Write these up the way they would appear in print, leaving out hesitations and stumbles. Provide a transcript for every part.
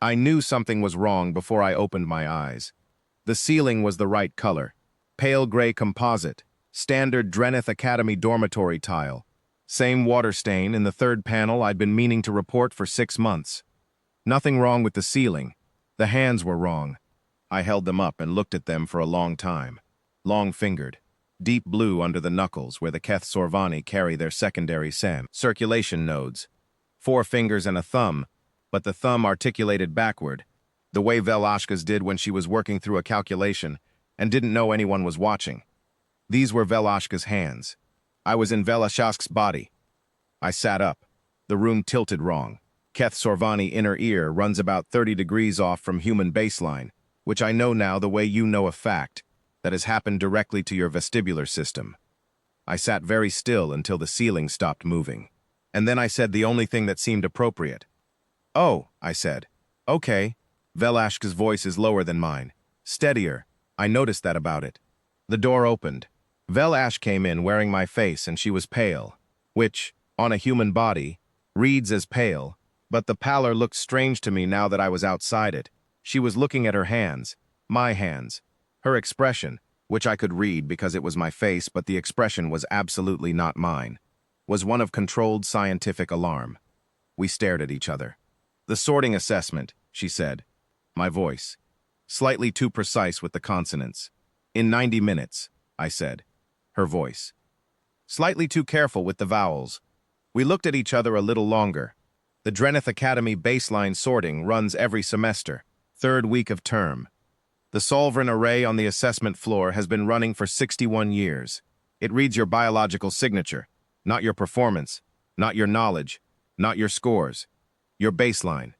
I knew something was wrong before I opened my eyes. The ceiling was the right color. Pale gray composite, standard Drenith Academy dormitory tile. Same water stain in the third panel I'd been meaning to report for 6 months. Nothing wrong with the ceiling. The hands were wrong. I held them up and looked at them for a long time. Long-fingered, deep blue under the knuckles where the Keth Sorvani carry their secondary circulation nodes. 4 fingers and a thumb, but the thumb articulated backward, the way Velashka's did when she was working through a calculation and didn't know anyone was watching. These were Velashka's hands. I was in Velashka's body. I sat up. The room tilted wrong. Keth Sorvani inner ear runs about 30 degrees off from human baseline, which I know now the way you know a fact that has happened directly to your vestibular system. I sat very still until the ceiling stopped moving. And then I said the only thing that seemed appropriate. "Oh," I said. "Okay." Velashka's voice is lower than mine. Steadier. I noticed that about it. The door opened. Velash came in wearing my face and she was pale, which, on a human body, reads as pale, but the pallor looked strange to me now that I was outside it. She was looking at her hands, my hands. Her expression, which I could read because it was my face but the expression was absolutely not mine, was one of controlled scientific alarm. We stared at each other. "The sorting assessment," she said. My voice, slightly too precise with the consonants. "In 90 minutes, I said. Her voice, slightly too careful with the vowels. We looked at each other a little longer. The Drenith Academy baseline sorting runs every semester, 3rd week of term. The Solvrin array on the assessment floor has been running for 61 years. It reads your biological signature, not your performance, not your knowledge, not your scores. Your baseline,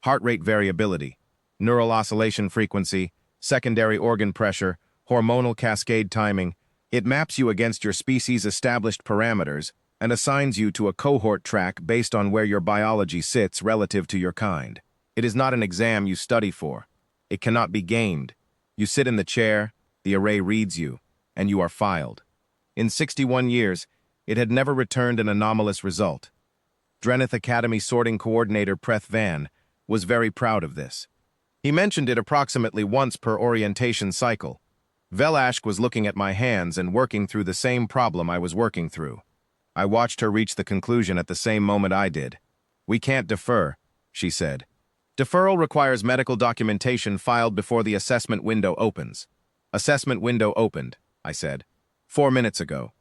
heart rate variability, neural oscillation frequency, secondary organ pressure, hormonal cascade timing. It maps you against your species' established parameters and assigns you to a cohort track based on where your biology sits relative to your kind. It is not an exam you study for. It cannot be gamed. You sit in the chair, the array reads you, and you are filed. In 61 years, it had never returned an anomalous result. Drenith Academy sorting coordinator Preth Van was very proud of this. He mentioned it approximately once per orientation cycle. Velash was looking at my hands and working through the same problem I was working through. I watched her reach the conclusion at the same moment I did. "We can't defer," she said. "Deferral requires medical documentation filed before the assessment window opens." "Assessment window opened," I said. 4 minutes ago."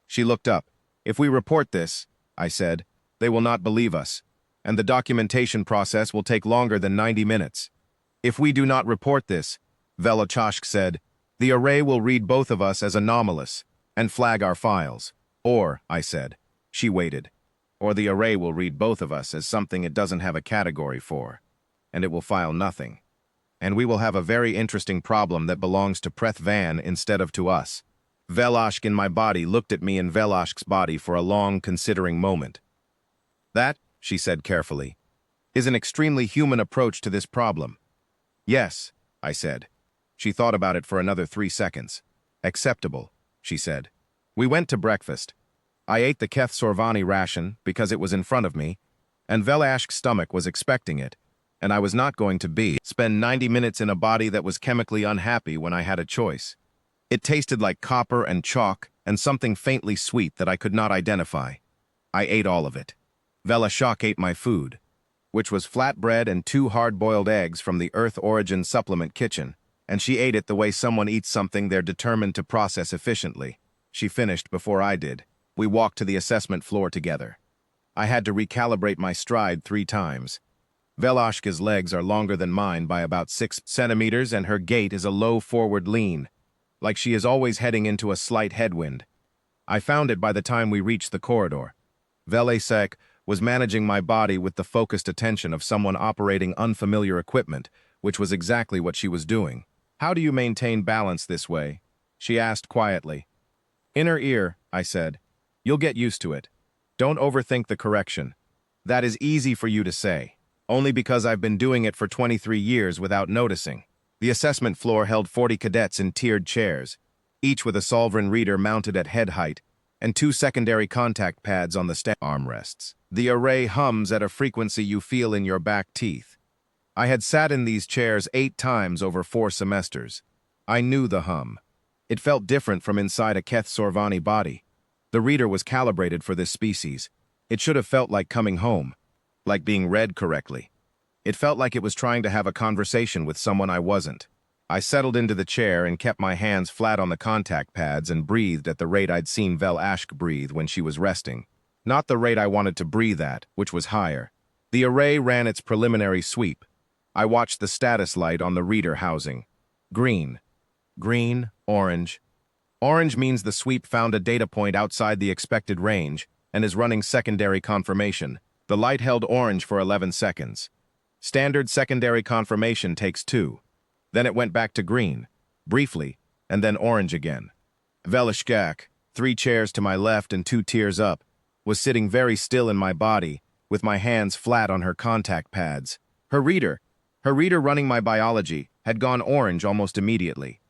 She looked up. "If we report this," I said, "they will not believe us, and the documentation process will take longer than 90 minutes. If we do not report this," Velachashk said, "the array will read both of us as anomalous and flag our files. Or," I said, she waited, "or the array will read both of us as something it doesn't have a category for, and it will file nothing. And we will have a very interesting problem that belongs to Preth Van instead of to us." Velashk in my body looked at me in Velashk's body for a long, considering moment. "That," she said carefully, "is an extremely human approach to this problem." "Yes," I said. She thought about it for another 3 seconds. "Acceptable," she said. We went to breakfast. I ate the Keth Sorvani ration because it was in front of me, and Velashk's stomach was expecting it, and I was not going to spend 90 minutes in a body that was chemically unhappy when I had a choice. It tasted like copper and chalk and something faintly sweet that I could not identify. I ate all of it. Velashak ate my food, which was flatbread and 2 hard-boiled eggs from the Earth Origin Supplement kitchen, and she ate it the way someone eats something they're determined to process efficiently. She finished before I did. We walked to the assessment floor together. I had to recalibrate my stride 3 times. Velashka's legs are longer than mine by about 6 centimeters, and her gait is a low forward lean, like she is always heading into a slight headwind. I found it by the time we reached the corridor. Velashek was managing my body with the focused attention of someone operating unfamiliar equipment, which was exactly what she was doing. "How do you maintain balance this way?" she asked quietly. "Inner ear," I said. "You'll get used to it. Don't overthink the correction. That is easy for you to say, only because I've been doing it for 23 years without noticing." The assessment floor held 40 cadets in tiered chairs, each with a Solvrin reader mounted at head height and 2 secondary contact pads on the armrests. The array hums at a frequency you feel in your back teeth. I had sat in these chairs 8 times over 4 semesters. I knew the hum. It felt different from inside a Keth Sorvani body. The reader was calibrated for this species. It should have felt like coming home, like being read correctly. It felt like it was trying to have a conversation with someone I wasn't. I settled into the chair and kept my hands flat on the contact pads and breathed at the rate I'd seen Vel Ashk breathe when she was resting. Not the rate I wanted to breathe at, which was higher. The array ran its preliminary sweep. I watched the status light on the reader housing. Green. Green, orange. Orange means the sweep found a data point outside the expected range and is running secondary confirmation. The light held orange for 11 seconds. Standard secondary confirmation takes 2. Then it went back to green, briefly, and then orange again. Velishkak, 3 chairs to my left and 2 tiers up, was sitting very still in my body, with my hands flat on her contact pads. Her reader running my biology, had gone orange almost immediately.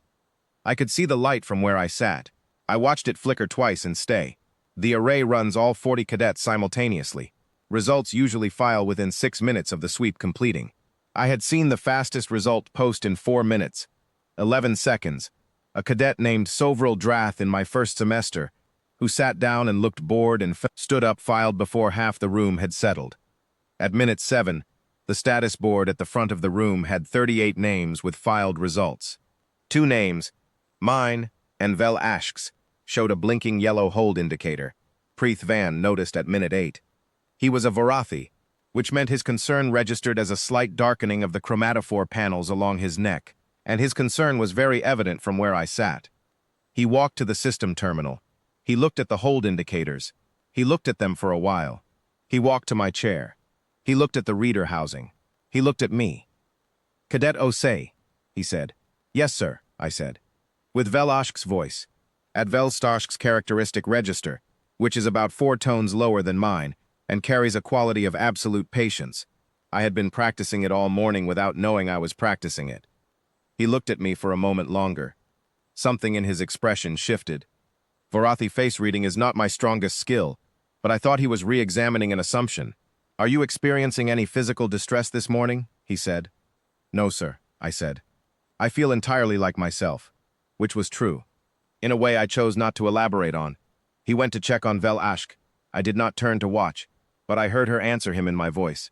I could see the light from where I sat. I watched it flicker twice and stay. The array runs all 40 cadets simultaneously. Results usually file within 6 minutes of the sweep completing. I had seen the fastest result post in 4 minutes, 11 seconds. A cadet named Sovril Drath in my first semester, who sat down and looked bored and stood up filed before half the room had settled. At minute 7, the status board at the front of the room had 38 names with filed results. 2 names, mine and Vel Ashk's, showed a blinking yellow hold indicator. Preeth Van noticed at minute 8. He was a Varathi, which meant his concern registered as a slight darkening of the chromatophore panels along his neck, and his concern was very evident from where I sat. He walked to the system terminal. He looked at the hold indicators. He looked at them for a while. He walked to my chair. He looked at the reader housing. He looked at me. "Cadet Osei," he said. "Yes, sir," I said. With Velashk's voice. At Velstashk's characteristic register, which is about 4 tones lower than mine, and carries a quality of absolute patience. I had been practicing it all morning without knowing I was practicing it. He looked at me for a moment longer. Something in his expression shifted. Varathi face reading is not my strongest skill, but I thought he was re-examining an assumption. "Are you experiencing any physical distress this morning?" he said. "No, sir," I said. "I feel entirely like myself," which was true. In a way I chose not to elaborate on. He went to check on Vel Ashk. I did not turn to watch, but I heard her answer him in my voice.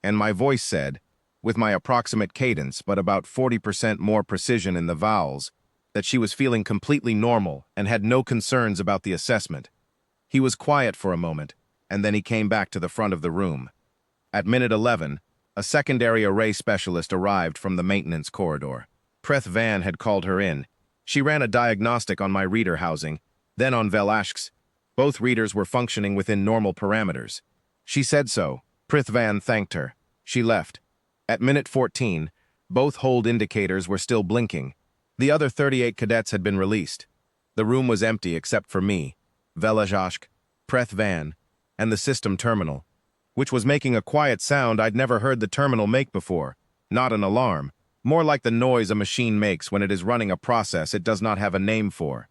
And my voice said, with my approximate cadence but about 40% more precision in the vowels, that she was feeling completely normal and had no concerns about the assessment. He was quiet for a moment, and then he came back to the front of the room. At minute 11, a secondary array specialist arrived from the maintenance corridor. Preeth Van had called her in. She ran a diagnostic on my reader housing, then on Vel Ashk's. Both readers were functioning within normal parameters. She said so. Preeth Van thanked her. She left. At minute 14, both hold indicators were still blinking. The other 38 cadets had been released. The room was empty except for me, Velashk, Preeth Van, and the system terminal, which was making a quiet sound I'd never heard the terminal make before. Not an alarm, more like the noise a machine makes when it is running a process it does not have a name for.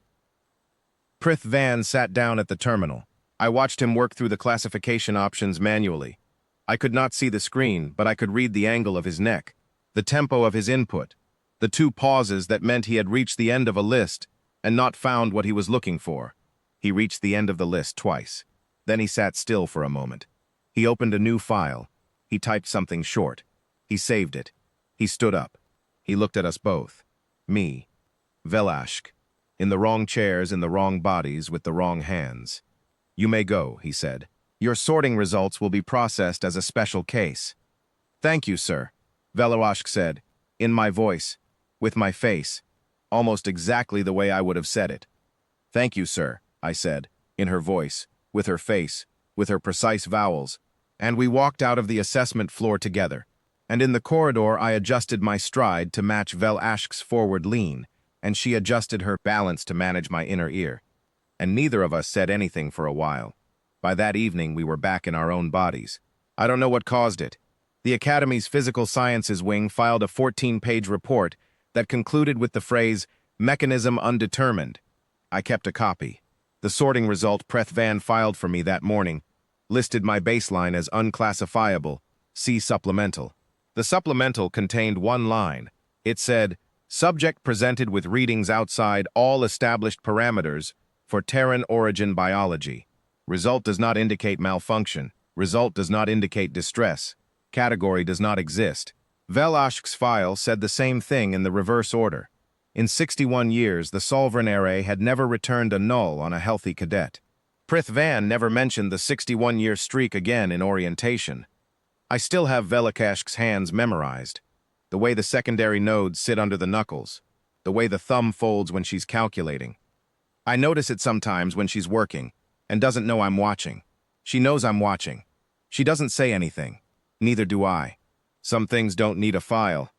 Preeth Van sat down at the terminal. I watched him work through the classification options manually. I could not see the screen, but I could read the angle of his neck, the tempo of his input, the 2 pauses that meant he had reached the end of a list and not found what he was looking for. He reached the end of the list twice. Then he sat still for a moment. He opened a new file. He typed something short. He saved it. He stood up. He looked at us both. Me, Velashk, in the wrong chairs, in the wrong bodies, with the wrong hands. "You may go," he said. "Your sorting results will be processed as a special case." "Thank you, sir," Velashk said, in my voice, with my face, almost exactly the way I would have said it. "Thank you, sir," I said, in her voice, with her face, with her precise vowels, and we walked out of the assessment floor together. And in the corridor I adjusted my stride to match Vel Ashk's forward lean, and she adjusted her balance to manage my inner ear. And neither of us said anything for a while. By that evening, we were back in our own bodies. I don't know what caused it. The Academy's Physical Sciences Wing filed a 14-page report that concluded with the phrase, "mechanism undetermined." I kept a copy. The sorting result Preeth Van filed for me that morning listed my baseline as unclassifiable, see supplemental. The supplemental contained one line. It said, "Subject presented with readings outside all established parameters for Terran origin biology. Result does not indicate malfunction. Result does not indicate distress. Category does not exist." Velash's file said the same thing in the reverse order. In 61 years, the Solvran array had never returned a null on a healthy cadet. Prith Van never mentioned the 61-year streak again in orientation. I still have Velash's hands memorized. The way the secondary nodes sit under the knuckles. The way the thumb folds when she's calculating. I notice it sometimes when she's working and doesn't know I'm watching. She knows I'm watching. She doesn't say anything. Neither do I. Some things don't need a file.